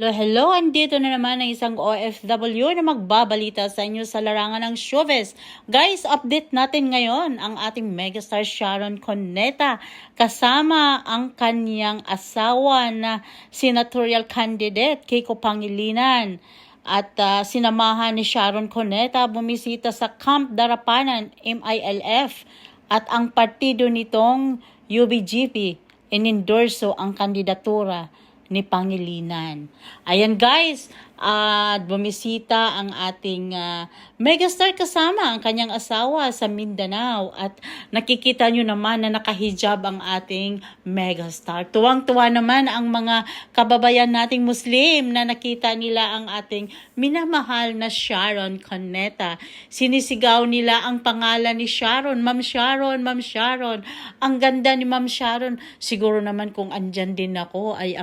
Hello, hello! Andito na naman ang isang OFW na magbabalita sa inyo sa larangan ng showbiz. Guys, update natin ngayon ang ating megastar Sharon Cuneta kasama ang kanyang asawa na senatorial candidate Kiko Pangilinan. At sinamahan ni Sharon Cuneta bumisita sa Camp Darapanan, MILF, at ang partido nitong UBGP inendorso ang kandidatura ni Pangilinan. Ayan guys, bumisita ang ating megastar kasama ang kanyang asawa sa Mindanao at nakikita nyo naman na nakahijab ang ating megastar. Tuwang-tuwa naman ang mga kababayan nating Muslim na nakita nila ang ating minamahal na Sharon Cuneta. Sinisigaw nila ang pangalan ni Sharon, Ma'am Sharon, Ma'am Sharon. Ang ganda ni Ma'am Sharon. Siguro naman kung andyan din ako ay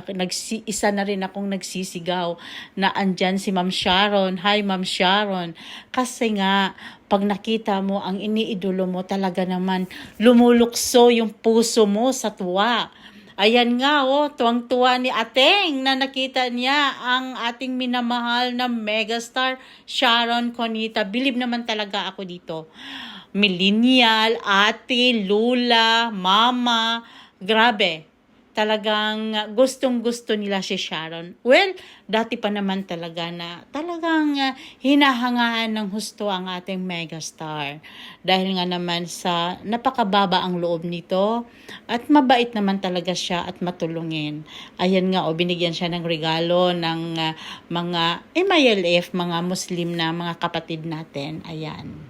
isa na rin akong nagsisigaw na andyan si Ma'am Sharon. Hi Ma'am Sharon. Kasi nga, pag nakita mo ang iniidolo mo, talaga naman lumulukso yung puso mo sa tuwa. Ayan nga, tuwang-tuwa ni Ateng na nakita niya ang ating minamahal na megastar Sharon Cuneta. Bilib naman talaga ako dito. Millennial, ate, lula, mama, grabe. Talagang gustong-gusto nila si Sharon. Well, dati pa naman talaga na talagang hinahangaan ng husto ang ating megastar. Dahil nga naman sa napakababa ang loob nito at mabait naman talaga siya at matulungin. Ayan nga, binigyan siya ng regalo ng mga MILF, mga Muslim na mga kapatid natin. Ayan.